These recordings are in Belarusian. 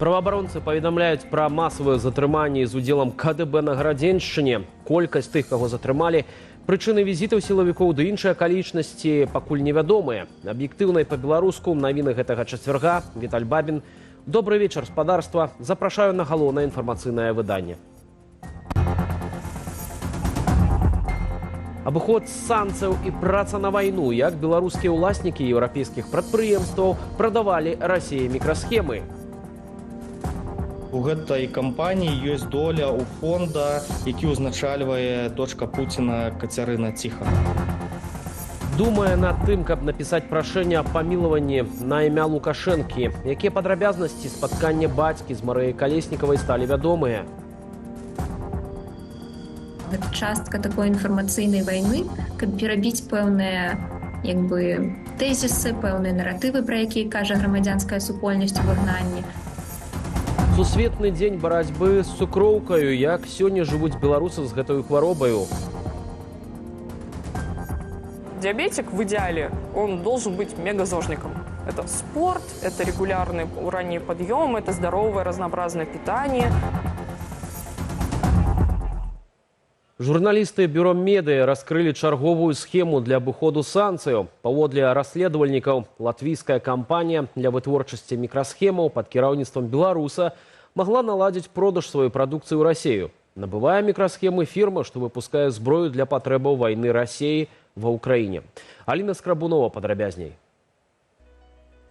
Праваабаронцы паведамляюць пра масавыя затрыманні з удзелам КДБ на Гарадзеншчыне. Колькасць тых, каго затрымалі, прычыны візітаў сілавікоў ды іншыя акалічнасці пакуль невядомыя. Аб'ектыўнай па-беларуску навіны гэтага чацвярга. Віталь Бабін. Добры вечар, спадарства. Запрашаю на галоўнае інфармацыйнае выданне. Абыход санкцыяў і праца на вайну, як беларускія ўласнікі еўрапейскіх прадпрыемстваў прадавалі Расіі мікрасхемы. У гэтай кампаніі ёсць доля ў фонда, які ўзначальвае дочка Пуціна Кацярына Ціханова. Думае над тым, каб напісаць прашэнне аб памілаванні на імя Лукашэнкі. Якія падрабязнасці спаткання бацькі з Марыяй Калеснікавай сталі вядомыя. Гэта частка такой інфармацыйнай вайны, каб перабіць пэўныя тэзісы, пэўныя наратывы, пра якія кажа грамадзянская супольнасць у выгнанні. Сусветны дзень барацьбы з цукроўкаю. Як сёння жывуць беларусы з гэтай хваробаю? Диабетик в идеале, он должен быть мегазожником. Это спорт, это регулярный ранний подъем, это здоровое разнообразное питание. Журналісты бюро медыа раскрылі чарговую схему для абыходу санкцыяў. Паводле расследавальнікаў, латвійская кампанія для вытворчасці мікрасхемаў пад кіраўніцтвам беларуса магла наладзіць продаж сваёй прадукцыі ў Расію. Набывае мікрасхемы фірма, што выпускае зброю для патрэбаў вайны Расіі ва ўкраіне. Аліна Скрабунова падрабязней.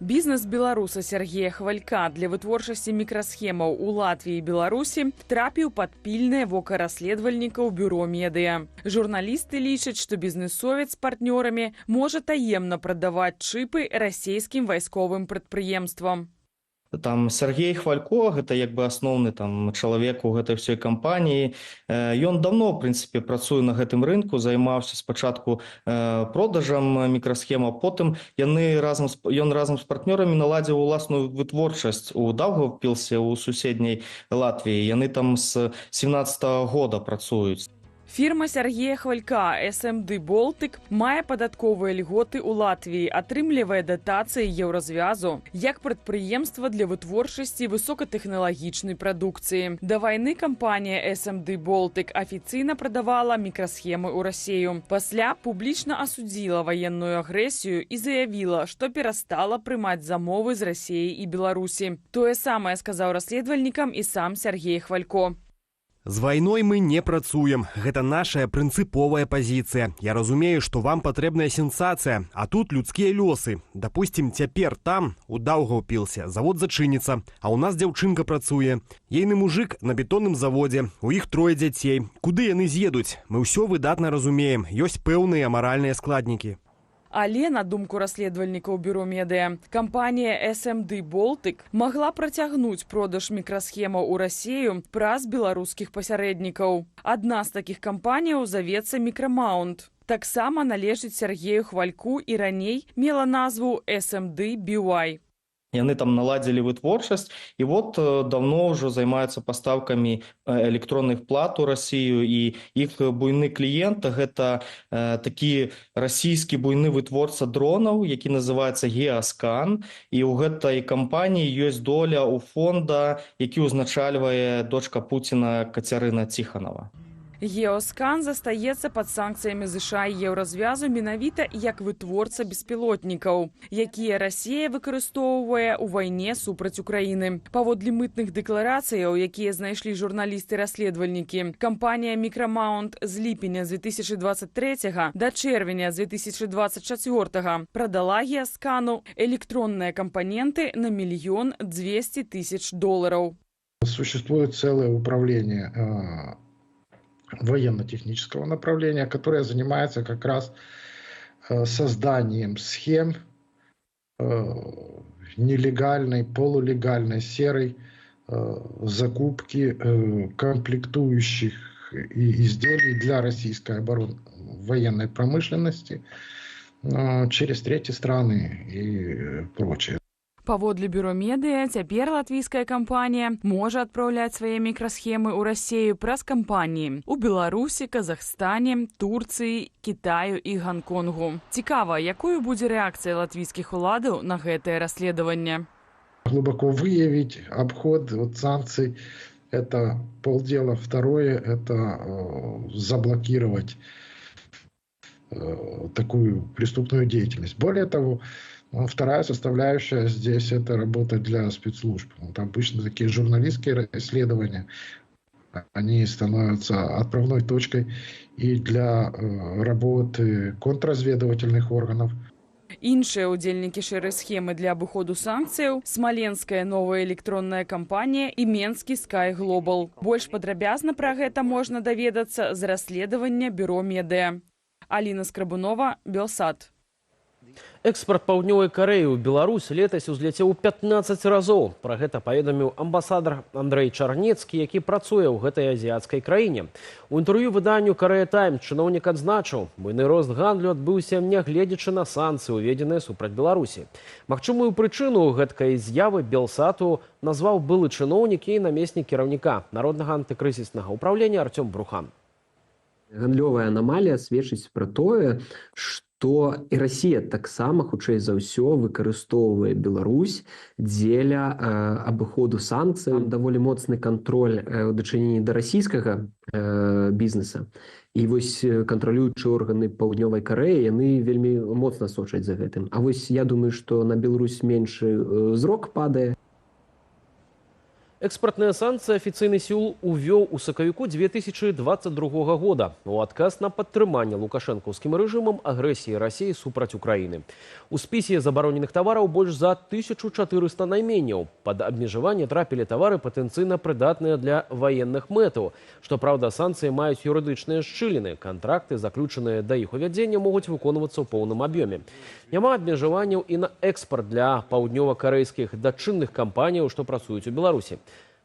Бізнес беларуса Сергея Хвалька для вытворчасці мікрасхемаў у Латвіі і Беларусі трапіў пад пільнае вока расследавальнікаў бюро медыа. Журналісты лічаць, што бізнесовец з партнёрамі можа таемна прадаваць чыпы расійскім вайсковым прадпрыемствам. Там Сергей Хвалько, гэта асноўны чалавек у гэтай всёй кампаніі. Ён давно, в прынцыпе, працуе на гэтым рынку, займаўся спачатку продажам мікрасхемаў, потым ён разам з партнёрамі наладзіў уласную вытворчасць у Даўгавпілсе, у суседняй Латвіі. Яны там з 17-го года працуюць. Фірма Сергея Хвалька SMD Baltic мае падатковыя льготы ў Латвіі, атрымлівае датацыі еўразвязу як прадпрыемства для вытворчасці высокатэхналагічнай прадукцыі. Да вайны кампанія SMD Baltic афіцыйна прадавала мікрасхемы ў Расію. Пасля публічна асудзіла ваенную агрэсію і заявіла, што перастала прымаць замовы з Расіі і Беларусі. Тое самае сказаў расследавальнікам і сам Сергей Хвалько. З вайной мы не працуем. Гэта нашая прынцыповая пазіцыя. Я разумею, што вам патрэбная сенсацыя, а тут людскія лёсы. Дапусцім, цяпер там, у Даўгаўпілсе, завод зачыніцца, а ў нас дзяўчынка працуе. Ейны мужык на бетонным заводзе, у іх 3 дзяцей. Куды яны з'едуць? Мы ўсё выдатна разумеем. Ёсць пэўныя маральныя складнікі. Але, на думку расследавальнікаў бюро медыа, кампанія SMD Baltic магла працягнуць продаж мікрасхемаў у Расію праз беларускіх пасярэднікаў. Адна з такіх кампаніяў завецца Мікрамаунт. Таксама належыць Сергею Хвальку і раней мела назву SMD BY. Яны там наладзілі вытворчасць і давно ўжо займаюцца пастаўкамі электронных плат у Расію, і іх буйны кліент гэта такі расійскі буйны вытворца дронаў, які называецца Геоскан, і ў гэтай кампаніі ёсць доля ў фонда, які ўзначальвае дочка Пуціна Кацярына Ціханова. Геоскан застаецца пад санкцыямі ЗША і еўразвязу менавіта як вытворца беспілотнікаў, якія Расія выкарыстоўвае ў вайне супраць Украіны. Паводле мытных дэкларацыяў, якія знайшлі журналісты-расследавальнікі, кампанія Мікрамаунт з ліпеня 2023 да чэрвеня 2024 прадала Геоскану электронныя кампаненты на $1 200 000. Существует целое управление военно-технического направления, которое занимается как раз созданием схем нелегальной, полулегальной, серой закупки комплектующих изделий для российской военной промышленности через третьи страны и прочее. Паводле бюро медыа, цяпер латвійская кампанія можа адпраўляць свае мікрасхемы ў Расію праз кампаніі ў Беларусі, Казахстане, Турцыі, Кітаю і Ганконгу. Цікава, якую будзе рэакцыя латвійскіх уладаў на гэтае расследаванне? глубоко выявить обход санкций. Это полдела. Второе – это заблокировать такую преступную деятельность. Более того, вторая составляющая здесь – это работа для спецслужб. Обычно такие журналистские расследования, они становятся отправной точкой и для работы контрразведывательных органов. Іншыя ўдзельнікі шэрай схемы для абыходу санкцыяў – смаленская новая электронная кампанія і менскі Sky Global. Больш падрабязна пра гэта можна даведацца з расследавання бюро Медыа. Аліна Скрабунова, Белсат. Экспорт паўднёвай Карэі ў Беларусь летась узляцеў у 15 разоў. Пра гэта паведаміў амбасадар Андрэй Чарнецкі, які працуе ў гэтай азіяцкай краіне. У інтэрв'ю выданню «Карэя Таймс» чыноўнік адзначыў, буйны рост гандлю адбыўся нягледзячы на санкцыі, уведзеныя супраць Беларусі. Магчымую прычыну гэткай з'явы Белсату назваў былы чыноўнік і намеснік кіраўніка Народнага антыкрызіснага ўпраўлення Артём Брухан. Гандлёвая анамалія сведчыць пра тое, што і Расія таксама, хутчэй за ўсё, выкарыстоўвае Беларусь дзеля абыходу санкцый. Даволі моцны кантроль у дачыненні да расійскага бізнеса. І вось кантралюючыя органы паўднёвай Карэі, яны вельмі моцна сочаць за гэтым. А вось я думаю, што на Беларусь меншы зрок падае. Экспортныя санкцыі афіцыйны Сеул увёў у сакавіку 2022 года у адказ на падтрыманне лукашэнкаўскім рэжымам агрэсіі Расіі супраць Украіны. У спісе забароненых тавараў больш за 1400 найменняў. Пад абмежаванне трапілі тавары патэнцыйна прыдатныя для ваенных мэтаў. Што праўда, санкцыі маюць юрыдычныя шчыліны. Кантракты, заключаныя да іх увядзення, могуць выконвацца ў поўным аб'ёме. Няма абмежаванняў і на экспарт для паўднёва-карэйскіх дачынных кампаніяў, што працуюць у Беларусі.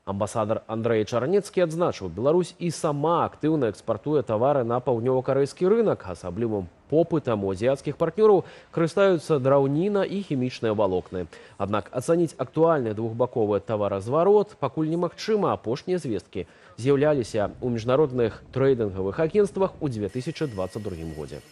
Амбасадар Андрэй Чарнецкі адзначыў, Беларусь і сама актыўна экспартуе тавары на паўднёва-карэйскі рынак. Асаблівым попытам у азіяцкіх партнёраў карыстаюцца драўніна і хімічныя валокны. Аднак ацаніць актуальны двухбаковы таваразварот пакуль немагчыма. Апошнія звесткі з'яўляліся ў міжнародных трэйдынгавых агенцтвах у 2022 годзе.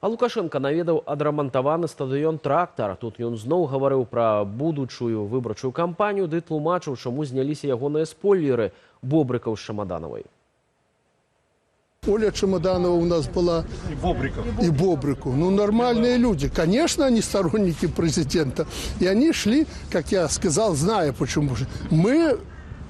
А Лукашенко наведаў адрамантаваны стадыён «Трактар». Тут ён зноў гаварыў пра будучую выбарчую кампанію, ды тлумачыў, чаму зняліся ягоныя спойлеры Бобрыкаў з Чамаданавай. Оля Чемоданова у нас была и Бобриков. Ну, нормальные люди. Конечно, они сторонники президента. И они шли, как я сказал, зная почему. Мы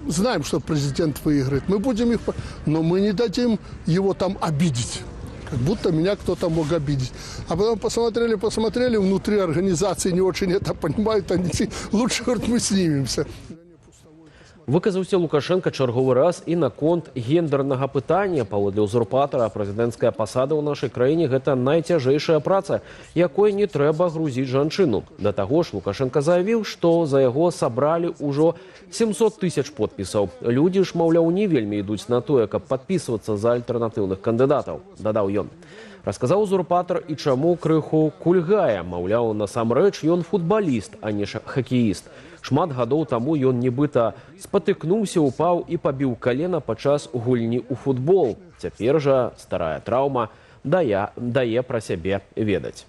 знаем, что президент выиграет. Мы будем их... Но мы не дадим его там обидеть. Как будто меня кто-то мог обидеть. А потом посмотрели, внутри организации не очень это понимают, они лучше, говорят, мы снимемся. Выказаўся Лукашенко чарговы раз і наконт гендернага пытання. Паводле ўзурпатара, прэзідэнцкая пасада ў нашай краіне – гэта найцяжэйшая праца, якой не трэба грузіць жанчыну. Да таго ж Лукашенко заявіў, што за яго сабралі ўжо 700 000 подпісаў. Людзі ж, маўляў, не вельмі ідуць на тое, каб падпісвацца за альтэрнатыўных кандыдатаў, дадаў ён. Расказаў узурпатар і чаму крыху кульгае. Маўляў, насамрэч ён футбаліст, а не хакеіст. Шмат гадоў таму ён нібыта спатыкнуўся, упаў і пабіў калена падчас гульні ў футбол. Цяпер жа старая траўма дае пра сябе ведаць.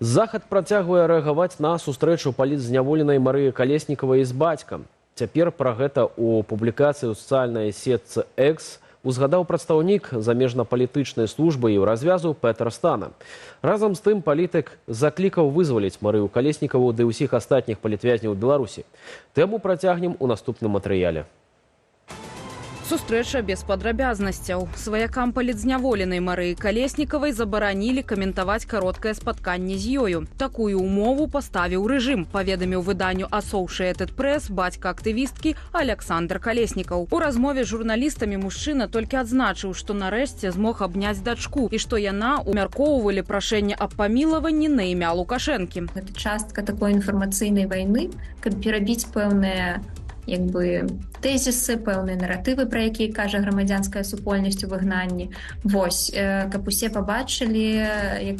Захад працягвае рэагаваць на сустрэчу палітзняволенай Марыі Калеснікавай з бацькам. Цяпер пра гэта ў публікацыі ў сацыяльнай сетцы X узгадаў прадстаўнік замежна-палітычнай службы Еўразвязу Петр Стана. Разам з тым палітык заклікаў вызваліць Марыю Калеснікаву ды ўсіх астатніх палітвязняў Беларусі. Тэму працягнем у наступным матэрыяле. Сустрэча без падрабязнасцяў. Сваякам палітзняволенай Марыі Калеснікавай забаранілі каментаваць кароткае спатканне з ёю. Такую умову паставіў рэжым, паведаміў выданню Associated Press бацька актывісткі Александр Калеснікаў. У размове з журналістамі мужчына толькі адзначыў, што нарэшце змог абняць дачку і што яна умяркоўвалі прашэнне аб памілаванні на імя Лукашэнкі. Гэта частка такой інфармацыйнай вайны, каб перабіць пэўныя тэзісы, пэўныя наратывы, пра якія кажа грамадзянская супольнасць у выгнанні. Вось, каб усе пабачылі,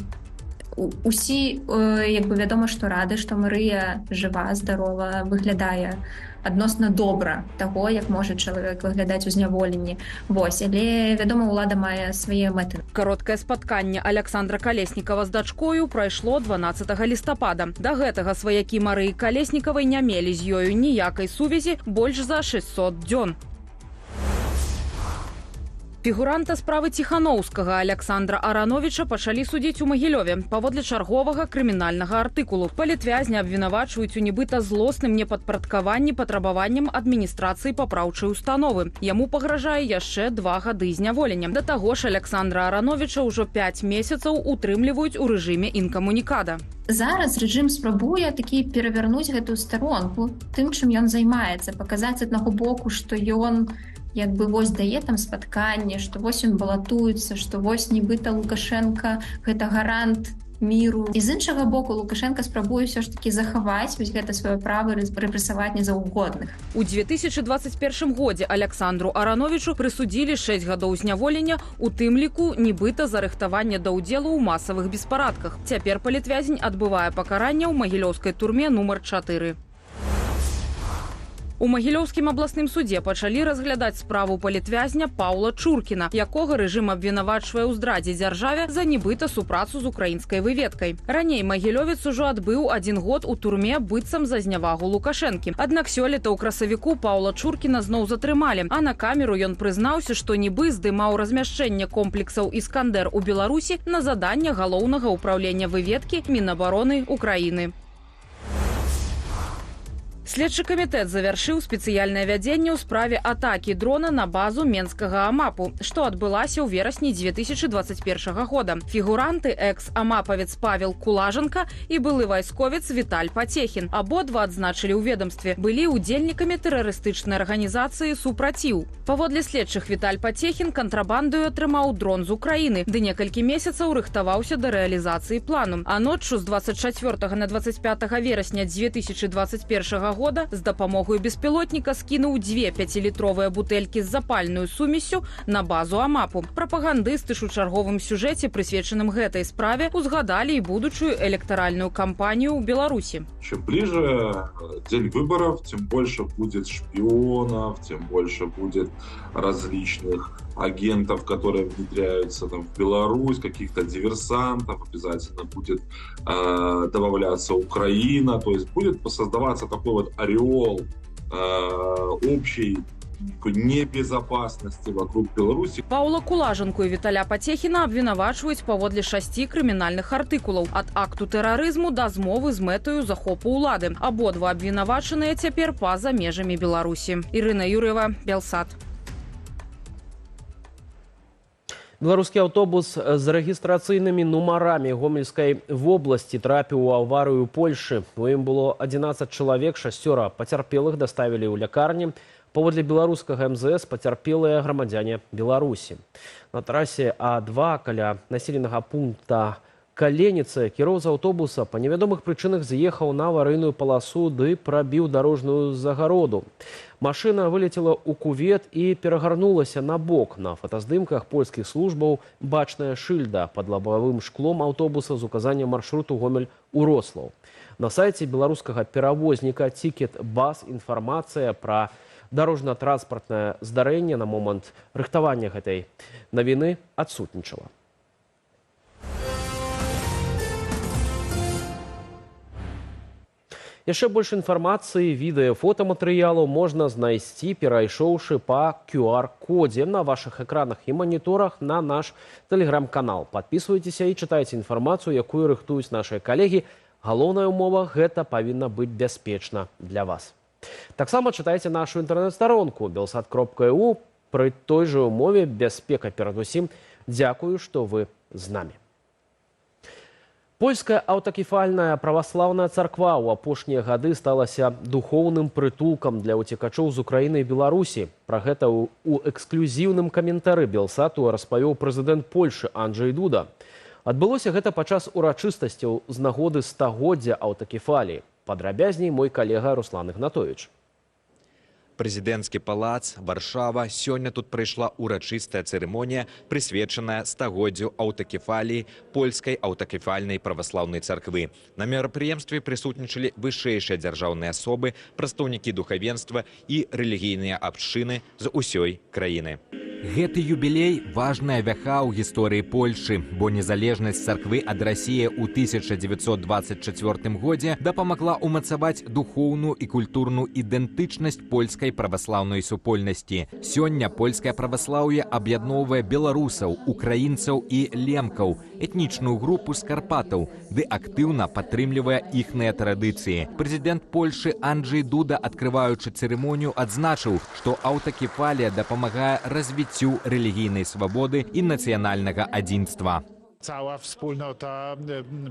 усі, вядома, што рады, што Марыя жыва, здарова, выглядае адносна добра таго, як можа чалавек выглядаць у зняволенні. Вось, але, вядома, ўлада мае свае мэты. Кароткае спатканне Александра Калеснікава з дачкою прайшло 12 лістапада. Да гэтага сваякі Марыі Калеснікавай не мелі з ёю ніякай сувязі больш за 600 дзён. Фігуранта справы Ціханоўскага Александра Арановіча пачалі судзіць у Магілёве паводле чарговага крымінальнага артыкулу. Палітвязня абвінавачваюць у нібыта злосным непадпарадкаванні патрабаванням адміністрацыі папраўчай установы. Яму пагражае яшчэ 2 гады зняволення. Да таго ж Александра Арановіча ўжо 5 месяцаў утрымліваюць у рэжыме інкамунікада. Зараз рэжым спрабуе такі перавярнуць гэтую старонку тым, чым ён займаецца, паказаць аднаго боку, што ён як бы вось дае там спатканне, што вось ён балатуецца, што вось нібыта Лукашенка гэта гарант міру. І з іншага боку Лукашенка спрабуе ўсё ж такі захаваць вось гэта сваё права рэпрэсаваць незаўгодных. У 2021 годзе Александру Арановічу прысудзілі 6 гадоў зняволення, у тым ліку нібыта за рыхтаванне да ўдзелу ў масавых беспарадках. Цяпер палітвязень адбывае пакаранне ў магілёўскай турме нумар 4. У Магілёўскім абласным судзе пачалі разглядаць справу палітвязня Паўла Чуркіна, якога рэжым абвінавачвае ў здрадзе дзяржаве за нібыта супрацу з украінскай выведкай. Раней магілёвец ужо адбыў 1 год у турме быццам за знявагу Лукашэнкі. Аднак сёлета ў красавіку Паўла Чуркіна зноў затрымалі, а на камеру ён прызнаўся, што нібы здымаў размяшчэнне комплексаў «Іскандэр» у Беларусі на заданне галоўнага ўпраўлення выведкі Мінабароны Украіны. Следчы камітэт завяршыў спецыяльнае вядзенне ў справе атакі дрона на базу менскага АМАПу, што адбылася ў верасні 2021 года. Фігуранты экс-амапавец Павел Кулаженка і былы вайсковец Віталь Пацехін. Абодва адзначылі ў ведамстве, былі ўдзельнікамі тэрарыстычнай арганізацыі «Супраціў». Паводле следчых Віталь Пацехін кантрабандаю атрымаў дрон з Украіны, ды некалькі месяцаў рыхтаваўся да рэалізацыі плану. А ноччу з 24 на 25 верасня 2021 года з дапамогай беспілотніка скінуў 2 5-літровыя бутэлькі з запальную сумесю на базу АМАПу. Прапагандысты ж у чарговым сюжэце, прысвечаным гэтай справе, узгадалі і будучую электаральную кампанію ў Беларусі. Чем ближе день выборов, тем больше будет шпионов, тем больше будет различных агентов, которые внедряются там в Беларусь, каких-то диверсантов, обязательно будет добавляться Украина, то есть будет создаваться такой вот ореол общей небезопасности вокруг Беларуси. Паўла Кулаженку і Віталя Пацехіна абвінавачваюць паводле 6 крымінальных артыкулаў ад акту тэрарызму да змовы з мэтаю захопу ўлады. Абодва абвінавачаныя цяпер па-за межамі Беларусі. Ірына Юр'ева, Белсат. Беларускі аўтобус з рэгістрацыйнымі нумарамі Гомельскай вобласці трапіў у аварыю ў Польшы. У ім было 11 чалавек, 6 пацярпелых даставілі ў лякарні. Паводле беларускага МЗС пацярпелыя грамадзяне Беларусі. На трасе А2 каля населенага пункта Каленіцы кіроўца аўтобуса па невядомых прычынах з'ехаў на аварыйную паласу ды прабіў дарожную загароду. Машына вылецела ў кувет і перагарнулася на бок. На фотаздымках польскіх службаў бачная шыльда пад лабавым шклом аўтобуса з указаннем маршруту Гомель-Урослаў. На сайце беларускага перавозніка «Тикет-Бас» інфармацыя пра дарожна-транспартнае здарэнне на момант рыхтавання гэтай навіны адсутнічала. Яшчэ больш інфармацыі, відэа, фотаматэрыялаў можна знайсці, перайшоўшы па QR-кодзе на вашых экранах і маніторах на наш тэлеграм-канал. Падпісвайцеся і чытайце інфармацыю, якую рыхтуюць нашыя калегі. Галоўная ўмова – гэта павінна быць бяспечна для вас. Таксама чытайце нашу інтэрнэт-старонку belsat.eu. Пры той жа ўмове бяспека перадусім. Дзякую, што вы з намі. Польская аўтакефальная праваслаўная царква ў апошнія гады сталася духоўным прытулкам для ўцекачоў з Украіны і Беларусі. Пра гэта ў эксклюзіўным каментары Белсату распавёў прэзідэнт Польшы Анджэй Дуда. Адбылося гэта падчас урачыстасцяў з нагоды 100-годдзя аўтакефаліі. Падрабязней мой калега Руслан Ігнатовіч. Прэзідэнцкі палац, Варшава. Сёння тут прайшла урачыстая цырымонія, прысвечаная стагоддзю аўтакефаліі польскай аўтакефальнай праваслаўнай царквы. На мерапрыемстве прысутнічалі вышэйшыя дзяржаўныя асобы, прадстаўнікі духавенства і рэлігійныя абшчыны з усёй краіны. Гэты юбілей – важная вяха ў гісторыі Польшы, бо незалежнасць царквы ад Расіі ў 1924 годзе дапамагла ўмацаваць духоўную і культурную ідэнтычнасць польскай праваслаўнай супольнасці. Сёння польскае праваслаўе аб'ядноўвае беларусаў, украінцаў і лемкаў, этнічную групу з Карпатаў, ды актыўна падтрымлівае іхныя традыцыі. Прэзідэнт Польшы Анджэй Дуда, адкрываючы цырымонію, адзначыў, што аўтакефалія дапамагае развіццю рэлігійнай свабоды і нацыянальнага адзінства. Cała wspólnota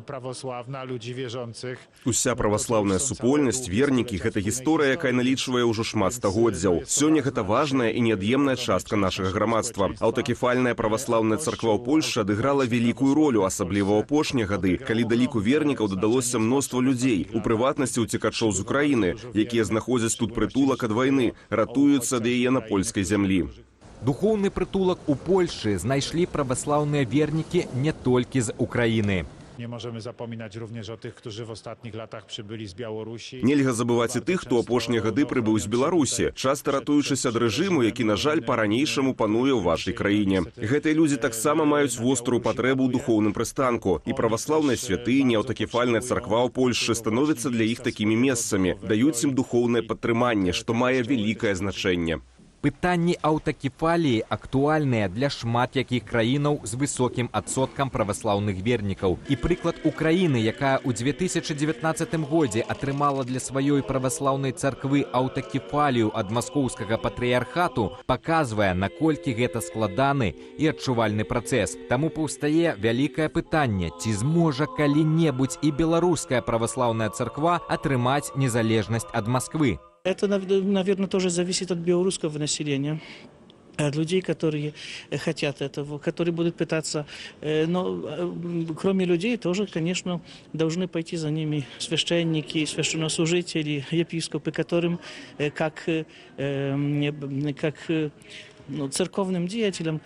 prawosławna ludzi wierzących. Уся праваслаўная супольнасць, вернікі – гэта гісторыя, якая налічвае ўжо шмат стагоддзяў. Сёння гэта важная і неад'емная частка нашага грамадства. Аўтакефальная праваслаўная царква ў Польшчы адыграла вялікую ролю, асабліва ў апошнія гады, калі да ліку вернікаў дадалося мноства людзей, у прыватнасці ўцекачоў з Украіны, якія знаходзяць тут прытулак ад вайны, ратуюцца ад яе на польскай зямлі. Духоўны прытулак у Польшы знайшлі праваслаўныя вернікі не толькі з Украіны. Nie możemy zapominać również o tych, którzy w ostatnich latach przybyli z Białorusi. Нельга забываць і тых, хто апошнія гады прыбыў з Беларусі, часта ратуючыся ад рэжыму, які, на жаль, па-ранейшаму пануе ў вашай краіне. Гэтыя людзі таксама маюць вострую патрэбу ў духоўным прыстанку. І праваслаўныя святыні, аўтакефальная царква ў Польшчы становяцца для іх такімі месцамі, даюць ім духоўнае падтрыманне, што мае вялікае значэнне. Пытанні аўтакефаліі актуальныя для шмат якіх краінаў з высокім адсоткам праваслаўных вернікаў. І прыклад Украіны, якая ў 2019 годзе атрымала для сваёй праваслаўнай царквы аўтакефалію ад маскоўскага патрыярхату, паказвае, наколькі гэта складаны і адчувальны працэс. Таму паўстае вялікае пытанне, ці зможа калі-небудзь і беларуская праваслаўная царква атрымаць незалежнасць ад Масквы. Это, наверное, тоже зависит от белорусского населения, от людей, которые хотят этого, которые будут пытаться. Но кроме людей тоже, конечно, должны пойти за ними священники, священнослужители, епископы, которым как церковным деятелям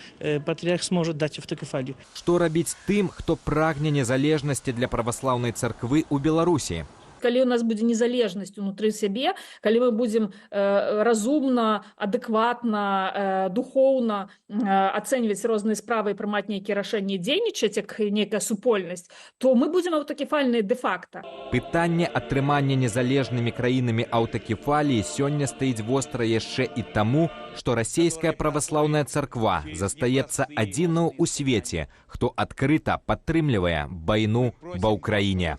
патріарх зможа даць аўтакефалію. Што рабіць тым, хто прагне незалежнасці для праваслаўнай царквы ў Беларусі? Калі у нас будзе незалежнасць унутры сябе, калі мы будзем разумна, адэкватна, духоўна ацэньваць розныя справы і прымаць нейкія рашэнні, дзейнічаць як нейкая супольнасць, то мы будзем аўтакефальныя дэ-факта. Пытанне атрымання незалежнымі краінамі аўтакефаліі сёння стаіць востра яшчэ і таму, што расійская праваслаўная царква застаецца адзінаю ў свеце, хто адкрыта падтрымлівае вайну ва ўкраіне.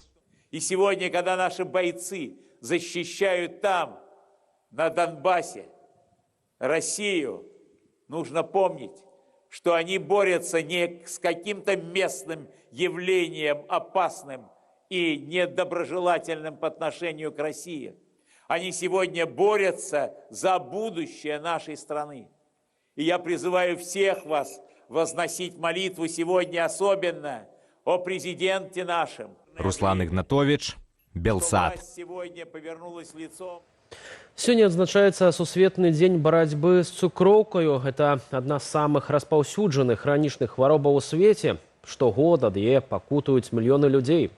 И сегодня, когда наши бойцы защищают там, на Донбассе, Россию, нужно помнить, что они борются не с каким-то местным явлением опасным и недоброжелательным по отношению к России. Они сегодня борются за будущее нашей страны. И я призываю всех вас возносить молитву сегодня особенно о президенте нашем. Руслан Ігнатович, Белсат. Сёння адзначаецца сусветны дзень барацьбы з цукроўкаю. Гэта адна з самых распаўсюджаных хранічных хваробаў у свеце. Штогод ад яе пакутаюць мільёны людзей.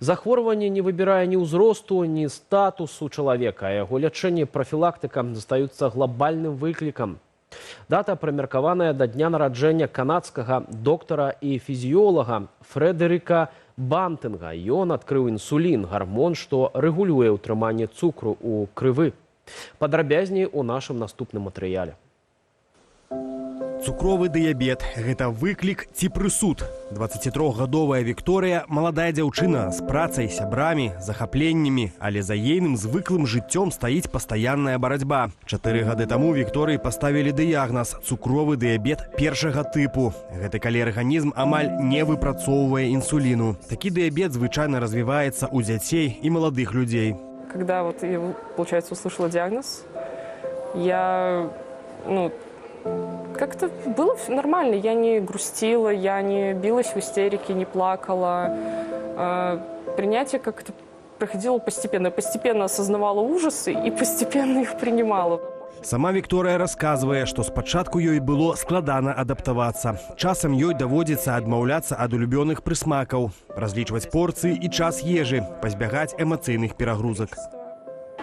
Захворванне не выбірае ні ўзросту, ні статусу чалавека, а яго лячэнне і прафілактыка застаюцца глобальным выклікам. Дата прымеркаваная да дня нараджэння канадскага доктара і фізіолага Фрэдэрыка Бантынга. Ён адкрыў інсулін, гармон, што рэгулюе ўтрыманне цукру ў крывы. Падрабязней у нашым наступным матэрыяле. Цукровы дыябет – гэта выклік ці прысуд. 23гадовая Вікторыя – маладая дзяўчына з працай, сябрамі, захапленнямі, але за ейным звыклым жыццём стаіць пастаянная барацьба. 4 гады таму Вікторыі паставілі дыягназ – цукровы дыябет першага тыпу. Гэта калі арганізм амаль не выпрацоўвае інсуліну. Такі дыябет звычайна развіваецца ў дзяцей і маладых людзей. Когда вот я, получается, услышала диагноз, я, как-то было все нормально. Я не грустила, я не билась в истерике, не плакала. Принятие как-то проходило постепенно. Я постепенно осознавала ужасы и постепенно их принимала. Сама Вікторыя расказвае, што спачатку ёй было складана адаптавацца. Часам ёй даводзіцца адмаўляцца ад улюбёных прысмакаў, разлічваць порцыі і час ежы, пазбягаць эмацыйных перагрузак.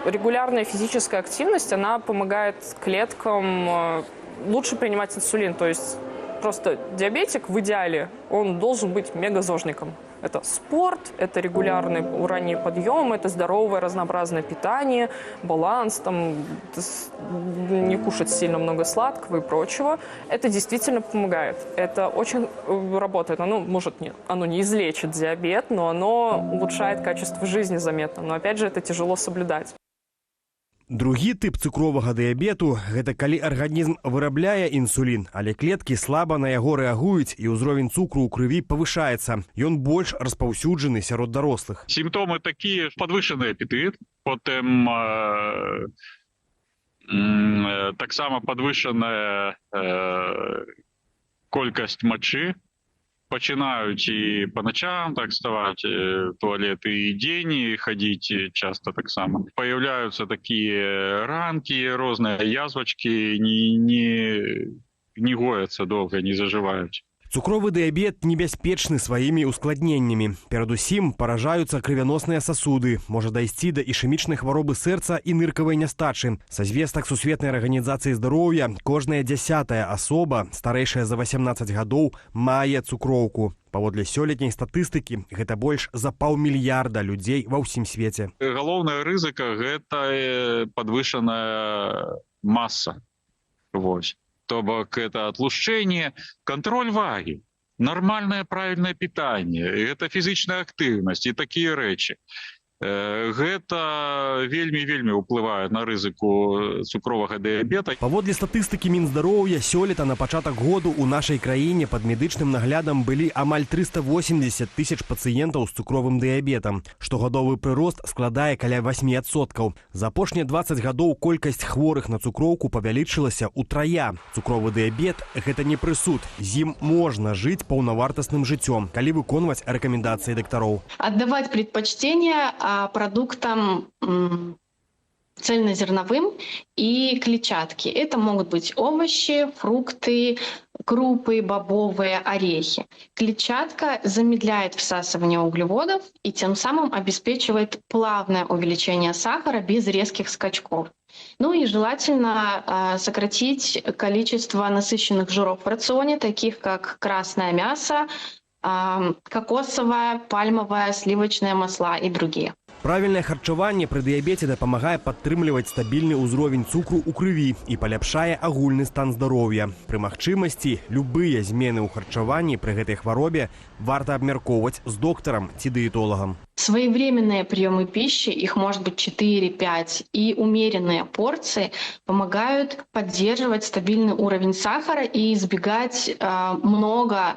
Регулярная физическая активность, она помогает клеткам лучше принимать инсулин. То есть просто диабетик в идеале, он должен быть мегазожником. Это спорт, это регулярный утренний подъем, это здоровое разнообразное питание, баланс, там, не кушать сильно много сладкого и прочего. Это действительно помогает. Это очень работает. Оно не излечит диабет, но оно улучшает качество жизни заметно. Но опять же, это тяжело соблюдать. Другі тып цукровага дыябету – гэта калі арганізм вырабляе інсулін, але клеткі слаба на яго рэагуюць і ўзровень цукру ў крыві павышаецца. Ён больш распаўсюджаны сярод дарослых. Сімптомы такія: падвышаны апетыт, потым таксама падвышаная колькасць мачы, пачинаюць і по ночам так вставать в туалет и день и ходить часто так само. Появляются такие ранки, розные язвочки, не гоятся долго, не заживают. Цукровы дыябет небяспечны сваімі ускладненнямі. Перадусім паражаюцца крывяносныя сасуды, можа дайсці да ішэмічнай хваробы сэрца і ныркавай нястачы. Са звестак Сусветнай арганізацыі здароўя кожная 10-я асоба, старэйшая за 18 гадоў, мае цукроўку. Паводле сёлетняй статыстыкі, гэта больш за 500 мільярда людзей ва ўсім свеце. Галоўная рызыка – гэта падвышаная маса. Вось. То бок это отлучение, контроль ваги, нормальное правильное питание, это физическая активность и такие речи. Гэта вельмі ўплывае на рызыку цукровага дыябета. Паводле статыстыкі Мінздароўя, сёлета на пачатак году ў нашай краіне пад медычным наглядам былі амаль 380 тысяч пацыентаў з цукровым дыябетам. Штогадовы прырост складае каля 8%. За апошнія 20 гадоў колькасць хворых на цукроўку павялічылася ўтрая. Цукровы дыябет – гэта не прысуд. З ім можна жыць паўнавартасным жыццём, калі выконваць рэкамендацыі дактароў. Отдавать предпочтение продуктам цельнозерновым и клетчатке. Это могут быть овощи, фрукты, крупы, бобовые, орехи. Клетчатка замедляет всасывание углеводов и тем самым обеспечивает плавное увеличение сахара без резких скачков. Ну и желательно сократить количество насыщенных жиров в рационе, таких как красное мясо, кокосовое, пальмовое, сливочное масла и другие. Правильное харчаванне пры дыябеце дапамагае падтрымліваць стабільны ўзровень цукру ў крыві і паляпшае агульны стан здароўя. Пры магчымасці любыя змены ў харчаванні пры гэтай хваробе варта абмяркоўваць з доктарам ці дыетолагам. Своевременные приемы пищи, их может быть 4-5, и умеренные порции помогают поддерживать стабильный уровень сахара и избегать много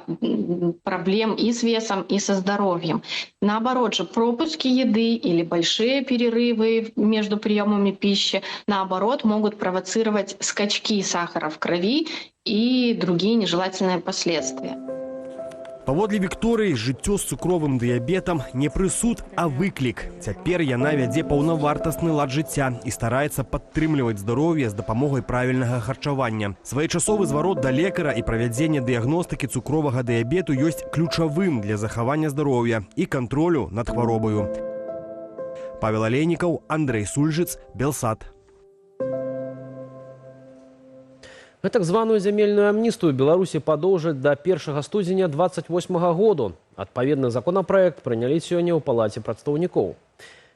проблем и с весом, и со здоровьем. Наоборот же, пропуски еды или большие перерывы между приемами пищи, наоборот, могут провоцировать скачки сахара в крови и другие нежелательные последствия. Паводле Вікторыі, жыццё з цукровым дыябетам не прысуд, а выклік. Цяпер яна вядзе паўнавартасны лад жыцця і стараецца падтрымліваць здароўе з дапамогай правільнага харчавання. Своечасовы зварот да лекара і правядзенне дыягностыкі цукровага дыябету ёсць ключавым для захавання здароўя і кантролю над хваробаю. Павел Алейнікаў, Андрей Сульжыц, Белсат. Так званую земельную амністыю Беларусі падоўжаць да 1 студзеня 28 году. Адпаведны законапраект прынялі сёння ў Палаце прадстаўнікоў.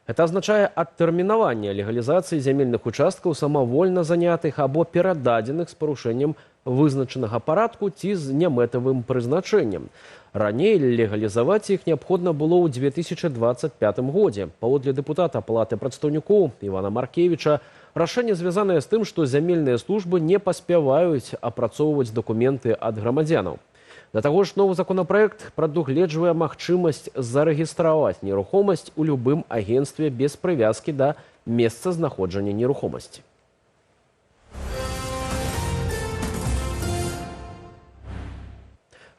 Это азначае адтэрмінаванне легалізацыі зямельных участкаў самавольна занятых або перададзеных з парушэннем вызначанага парадку ці з нямэтавым прызначэннем. Раней легалізаваць іх неабходна было ў 2025 годзе. Паводле дэпутата Палаты прадстаўнікоў Івана Маркевіча, рашэнне звязанае з тым, што зямельныя службы не паспяваюць апрацоўваць дакументы ад грамадзянаў. Да таго ж, новы законапраект прадугледжвае магчымасць зарэгістраваць нерухомасць у любым агенцтве без прывязкі да месца знаходжання нерухомасці.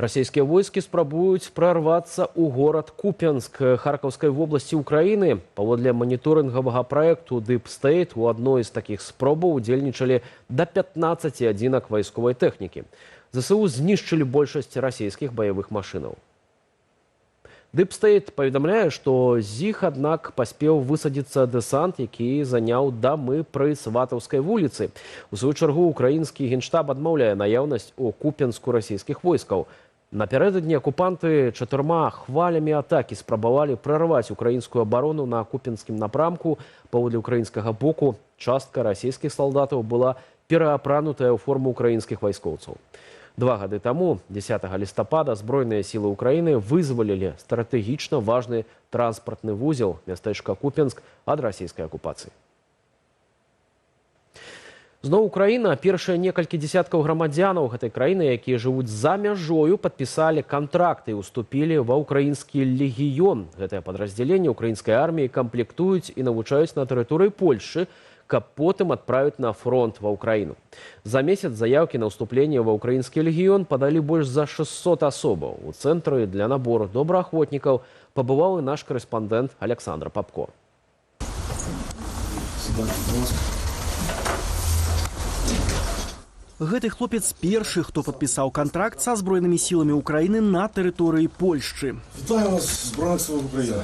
Расійскія войскі спрабуюць прорвацца ў горад Куп'янск Харкаўскай вобласці Украіны. Паводле маніторынгавага праекту Deep State у адной з такіх спробаў удзельнічалі да 15 адзінак вайсковай тэхнікі. ЗСУ знішчылі большасць расійскіх баявых машынаў. Deep State паведамляе, што з іх, аднак, паспеў высадзіцца дэсант, які заняў дамы пры Сватаўскай вуліцы. У сваю чаргу украінскі генштаб адмаўляе наяўнасць у Куп'янску расійскіх войскаў. Напярэдадні акупанты 4 хвалямі атакі спрабавалі прарваць украінскую абарону на куп'янскім напрамку. Паводле украінскага боку, частка расійскіх салдатаў была пераапранутая ў форму украінскіх вайскоўцаў. 2 гады таму, 10 лістапада, Збройныя сілы Украіны вызвалілі стратэгічна важны транспартны вузел мястэчка Куп'янск ад расійскай акупацыі. Зноў Украіна. Першыя некалькі дзесяткаў грамадзянаў гэтай краіны, якія жывуць за мяжою, падпісалі кантракты і уступілі ва ўкраінскі легіён. Гэтае падраздзяленне украінскай арміі камплектуюць і навучаюць на тэрыторыі Польшчы, каб потым адправіць на фронт ва Ўкраіну. За месяц заяўкі на ўступленне ва ўкраінскі легіён падалі больш за 600 асобаў. У цэнтры для набору добраахвотнікаў пабываў і наш корэспандэнт Александр Папко. Гэты хлопец першы, хто падпісаў кантракт са збройнымі сіламі Украіны на тэрыторыі Польшчы. Вітаю вас, Збройных сил України.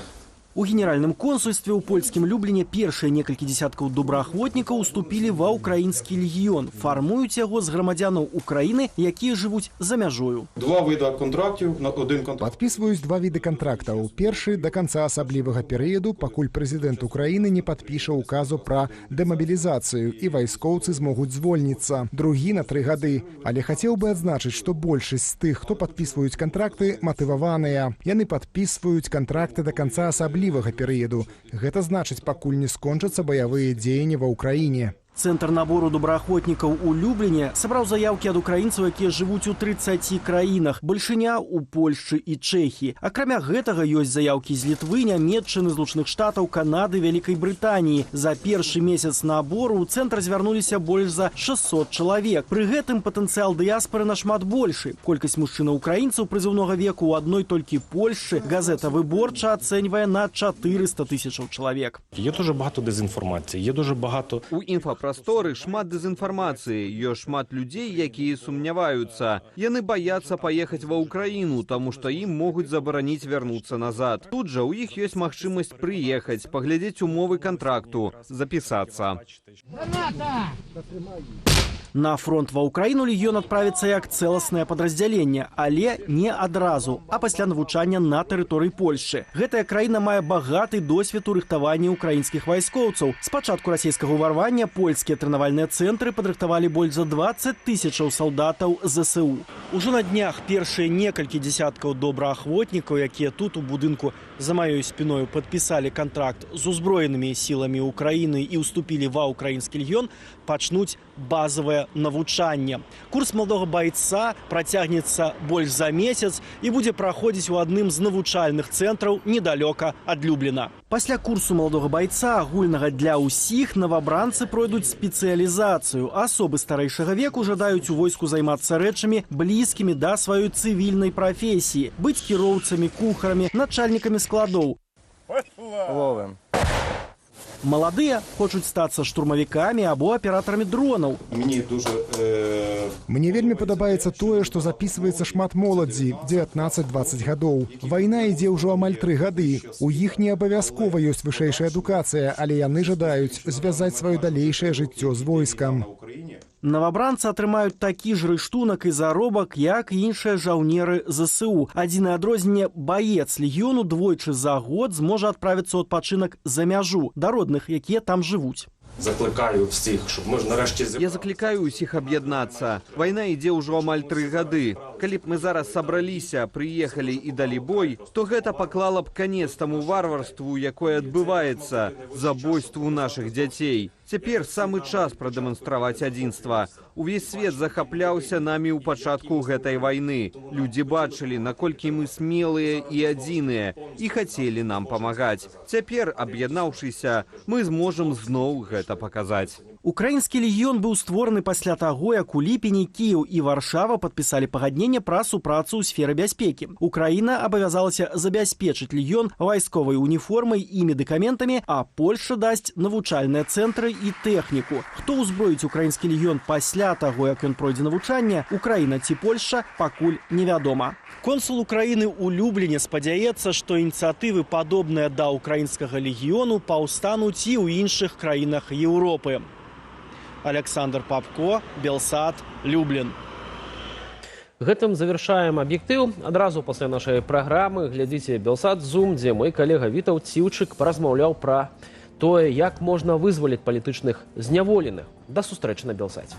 У генеральным консульстве ў польскім Любліне першыя некалькі дзесяткаў добраахвотнікаў уступілі ва ўкраінскі легіён. Фармуюць яго з грамадзянаў Украіны, якія жывуць за мяжою. 2 види контрактів на 1 контракт. Падпісваюць 2 віды кантрактаў. Першы да канца асаблівага перыяду, пакуль прэзідэнт Украіны не падпіша указу пра дэмабілізацыю і вайскоўцы змогуць звольніцца. Другі на 3 гады. Але хацеў бы адзначыць, што большасць з тых, хто падпісваюць кантракты, матываваныя. Яны падпісваюць кантракты да канца асаблівага перыяду. Гэта значыць, пакуль не скончацца баявыя дзеянні ва Ўкраіне. Цэнтр набору добраахвотнікаў у Любліне сабраў заяўкі ад украінцаў, якія жывуць у 30 краінах, бальшыня ў Польшчы і Чэхіі. Акрамя гэтага ёсць заяўкі з Літвы, Нямецчыны, Злучаных Штатаў, Канады, Вялікай Брытаніі. За першы месяц набору ў цэнтр звярнуліся больш за 600 чалавек. Пры гэтым патэнцыял дыяспары нашмат большы. Колькасць мужчынаў-украінцаў прызыўнога веку ў адной толькі Польшчы газета «Выборча» ацэньвае на 400 тысячаў чалавек. Є дуже багато дезінформації, є дуже багато... У інфапрасторы шмат дэзінфармацыі, ёсць шмат людзей, якія сумняваюцца. Яны баяцца паехаць ва Ўкраіну, таму што ім могуць забараніць вярнуцца назад. Тут жа ў іх ёсць магчымасць прыехаць, паглядзець умовы кантракту, запісацца. На фронт ва Ўкраіну легіён адправіцца як цэласнае падраздзяленне, але не адразу, а пасля навучання на тэрыторыі Польшчы. Гэтая краіна мае багаты досвед у рыхтаванні украінскіх вайскоўцаў. З пачатку расійскага ўварвання польскія трэнавальныя цэнтры падрыхтавалі больш за 20 тысячаў салдатаў ЗСУ. Ужо на днях першыя некалькі дзесяткаў добраахвотнікаў, якія тут у будынку за маёй спіною падпісалі кантракт з узброенымі сіламі Украіны і ўступілі ва ўкраінскі легіён, пачнуць базавае навучанне. Курс маладога байца працягнецца больш за месяц і будзе праходзіць у адным з навучальных цэнтраў недалёка ад Любліна. Пасля курсу маладога байца, агульнага для ўсіх, новабранцы пройдуць спецыялізацыю. Асобы старэйшага веку жадаюць у войску займацца рэчамі, блізкімі да сваёй цывільнай прафесіі, быць кіроўцамі, кухарамі, начальнікамі складоў. Ловим. Маладыя хочуць стацца штурмавікамі або аператарамі дронаў. Мне вельмі падабаецца тое, што запісваецца шмат моладзі, 19-20 гадоў. Вайна ідзе ўжо амаль 3 гады. У іх не абавязкова ёсць вышэйшая адукацыя, але яны жадаюць звязаць сваё далейшае жыццё з войскам. Новабранцы атрымаюць такі ж рыштунак і заробак, як і іншыя жаўнеры ЗСУ. Адзінае адрозненне – баец легіёну двойчы за год зможа адправіцца ў адпачынак за мяжу да родных, якія там жывуць. Закликаю всіх, щоб ми ж нарешті... Я закликаю усіх аб'яднацца. Вайна ідзе ўжо амаль 3 гады. Калі б мы зараз сабраліся, прыехалі і далі бой, то гэта паклала б канец таму варварству, якое адбываецца, забойству нашых дзяцей. Цяпер самы час прадэманстраваць адзінства. Увесь свет захапляўся намі ў пачатку гэтай вайны. Людзі бачылі, наколькі мы смелыя і адзіныя, і хацелі нам памагаць. Цяпер, аб'яднаўшыся, мы зможам зноў гэта паказаць. Украінскі легіён быў створаны пасля таго, як у ліпені Кіеў і Варшава падпісалі пагадненне пра супрацу ў сферы бяспекі. Украіна абавязалася забяспечыць легіён вайсковай уніформай і медыкаментамі, а Польша дасць навучальныя цэнтры і тэхніку. Хто ўзброіць украінскі легіён пасля таго, як ён пройдзе навучанне, Украіна ці Польша, пакуль невядома. Консул Украіны ў Любліне спадзяецца, што ініцыятывы, падобныя да украінскага легіёну, паўстануць і ў іншых краінах Еўропы. Александр Папко, Белсат, Люблин. Гэтым завершаем аб'ектыў. Адразу пасля нашай праграмы глядзіце Белсат Зум, дзе мой калега Вітаў Ціўчык паразмаўляў пра тое, як можна вызваліць палітычных зняволеных. Да сустрэчы на Белсаце.